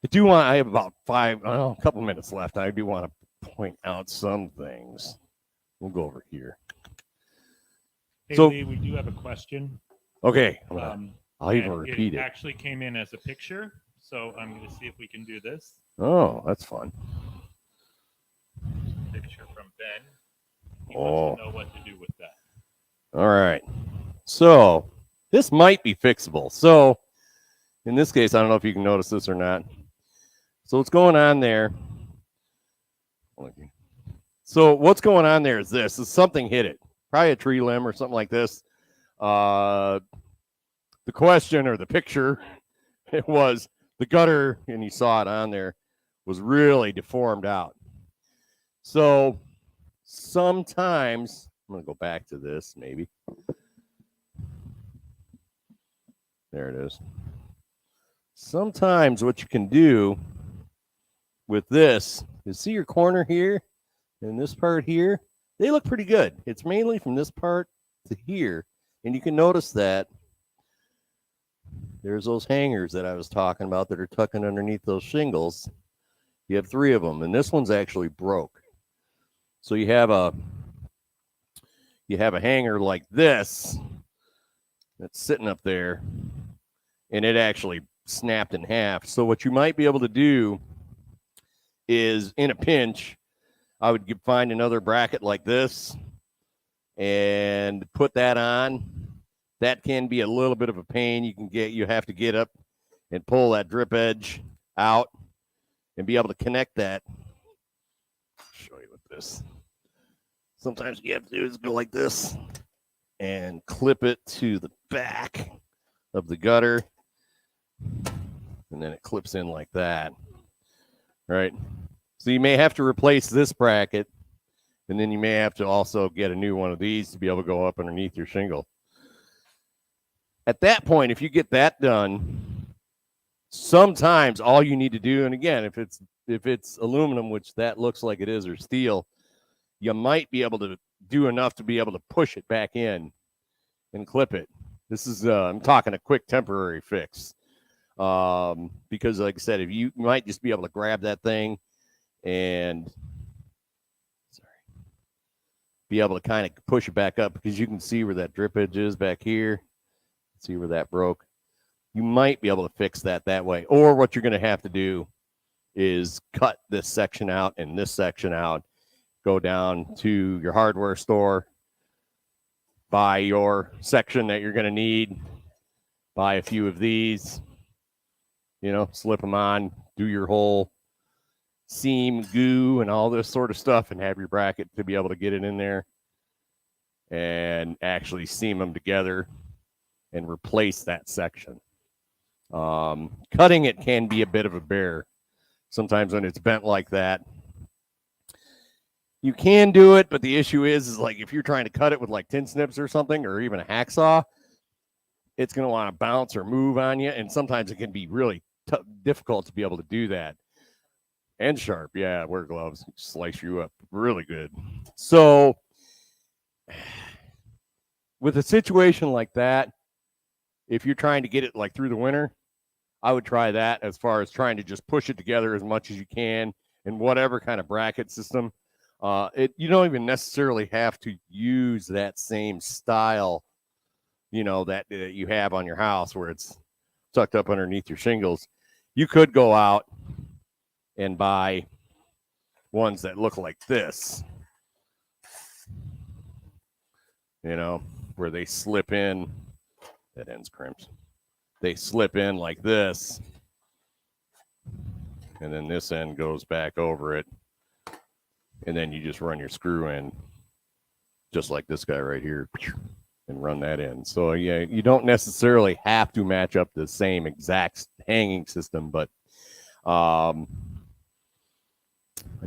I have about a couple minutes left. I do want to point out some things. We'll go over here. Hey, So- Lee, we do have a question. Okay. I'll even and repeat it. actually came in as a picture, so I'm going to see if we can do this. Oh, that's fun. Picture from Ben. He Oh. wants to know what to do with that. All right. So this might be fixable. So in this case, I don't know if you can notice this or not. So what's going on there? So what's going on there is this. Is something hit it. Probably a tree limb or something like this. The question or the picture, it was the gutter, and you saw it on there, was really deformed out. So sometimes, I'm going to go back to this maybe. There it is. Sometimes what you can do with this is see your corner here and this part here. They look pretty good. It's mainly from this part to here. And you can notice that there's those hangers that I was talking about that are tucking underneath those shingles. You have 3 of them, and this one's actually broke. So you have a hanger like this that's sitting up there, and it actually snapped in half. So what you might be able to do is, in a pinch, I would find another bracket like this and put that on. That can be a little bit of a pain. You have to get up and pull that drip edge out and be able to connect that. I'll show you with this. Sometimes you have to do is go like this and clip it to the back of the gutter. And then it clips in like that. Right? So you may have to replace this bracket, and then you may have to also get a new one of these to be able to go up underneath your shingle. At that point, if you get that done, sometimes all you need to do, and again, if it's aluminum, which that looks like it is, or steel, you might be able to do enough to be able to push it back in and clip it. This is I'm talking a quick temporary fix. Because like I said, if you might just be able to grab that thing and be able to kind of push it back up, because you can see where that drip edge is back here. See where that broke. You might be able to fix that way. Or what you're going to have to do is cut this section out and this section out, go down to your hardware store, buy your section that you're going to need, buy a few of these, slip them on, do your whole seam, goo, and all this sort of stuff, and have your bracket to be able to get it in there. and actually seam them together and replace that section. Cutting it can be a bit of a bear. Sometimes when it's bent like that, you can do it, but the issue is like if you're trying to cut it with like tin snips or something, or even a hacksaw, it's going to want to bounce or move on you, and sometimes it can be really difficult to be able to do that. And sharp, yeah, wear gloves, slice you up really good. So with a situation like that, if you're trying to get it like through the winter, I would try that as far as trying to just push it together as much as you can in whatever kind of bracket system. You don't even necessarily have to use that same style, that you have on your house where it's tucked up underneath your shingles. You could go out and buy ones that look like this, where they slip in. That end's crimped. They slip in like this, and then this end goes back over it, and then you just run your screw in, just like this guy right here, and run that in. So yeah, you don't necessarily have to match up the same exact hanging system, but I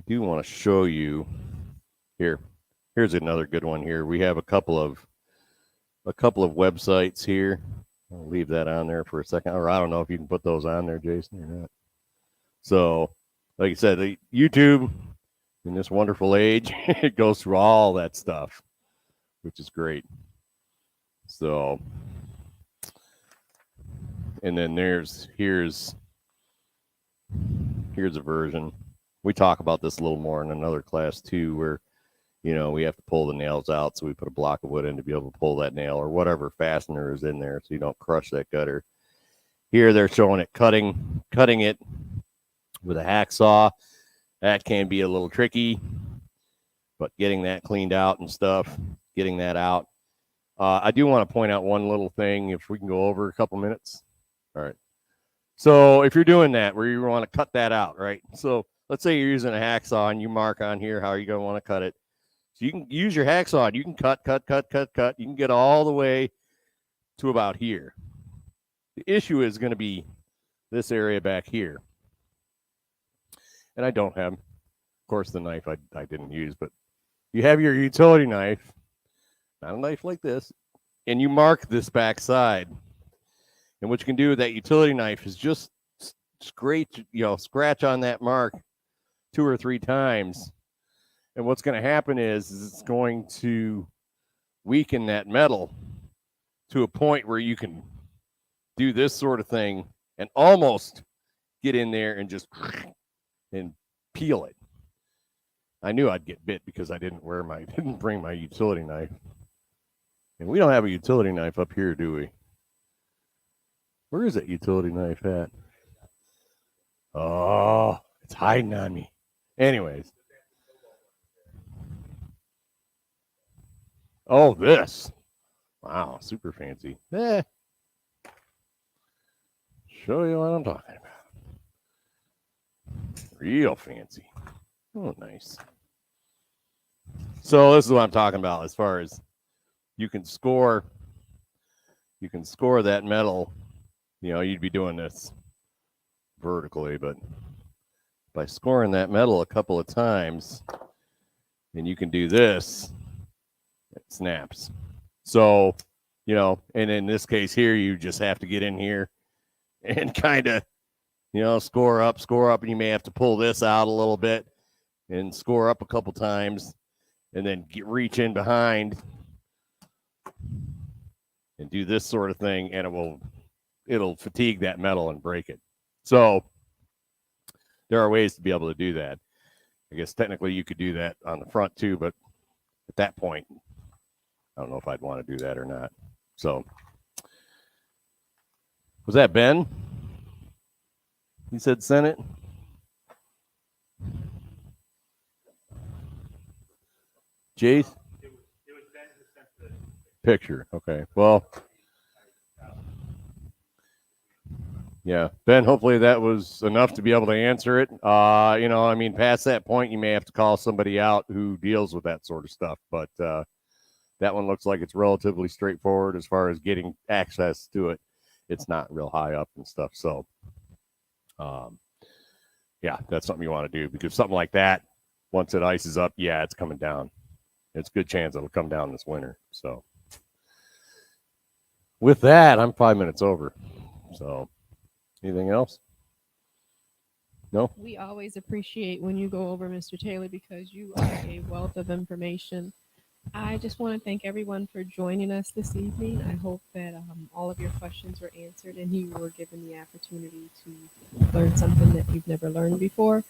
do want to show you here. Here's another good one here. We have a couple of websites here. I'll leave that on there for a second, or I don't know if you can put those on there, Jason, or not. So, like I said, the YouTube in this wonderful age, it goes through all that stuff, which is great. So, and then here's a version. We talk about this a little more in another class too, where we have to pull the nails out, so we put a block of wood in to be able to pull that nail or whatever fastener is in there, so you don't crush that gutter. Here they're showing it cutting it with a hacksaw. That can be a little tricky, but getting that cleaned out and stuff, getting that out. I do want to point out one little thing, if we can go over a couple minutes. All right. So if you're doing that, where you want to cut that out, right? So let's say you're using a hacksaw and you mark on here how you're going to want to cut it. So you can use your hacksaw and you can cut. You can get all the way to about here. The issue is going to be this area back here. And I don't have, of course, the knife I didn't use, but you have your utility knife, not a knife like this, and you mark this back side. And what you can do with that utility knife is just scratch on that mark 2 or 3 times. And what's going to happen is it's going to weaken that metal to a point where you can do this sort of thing and almost get in there and just and peel it. I knew I'd get bit because I didn't bring my utility knife. And we don't have a utility knife up here, do we? Where is that utility knife at? Oh, it's hiding on me. Anyways. Oh, this. Wow, super fancy. Show you what I'm talking about. Real fancy. Oh, nice. So this is what I'm talking about as far as you can score that metal. You'd be doing this vertically, but by scoring that metal a couple of times, and you can do this, it snaps. So, and in this case here, you just have to get in here and kind of, score up, and you may have to pull this out a little bit and score up a couple times, and then reach in behind and do this sort of thing, and it'll fatigue that metal and break it. So there are ways to be able to do that. I guess technically you could do that on the front too, but at that point, I don't know if I'd want to do that or not. So was that Ben? He said send it. Jace? It was Ben who sent the picture. Okay. Well, yeah, Ben, hopefully that was enough to be able to answer it. Past that point, you may have to call somebody out who deals with that sort of stuff. But That one looks like it's relatively straightforward as far as getting access to it. It's not real high up and stuff. So, yeah, that's something you want to do, because something like that, once it ices up, yeah, it's coming down. It's a good chance it'll come down this winter. So, with that, I'm 5 minutes over. So, anything else? No? We always appreciate when you go over, Mr. Taylor, because you are a wealth of information. I just want to thank everyone for joining us this evening. I hope that all of your questions were answered and you were given the opportunity to learn something that you've never learned before.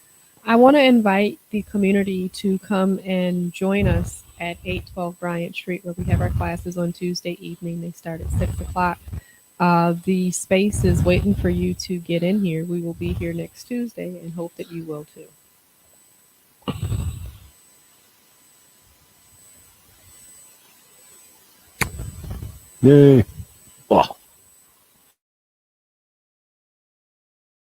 I want to invite the community to come and join us at 812 Bryant Street, where we have our classes on Tuesday evening. They start at 6 o'clock. The space is waiting for you to get in here. We will be here next Tuesday and hope that you will too. Yay. Oh.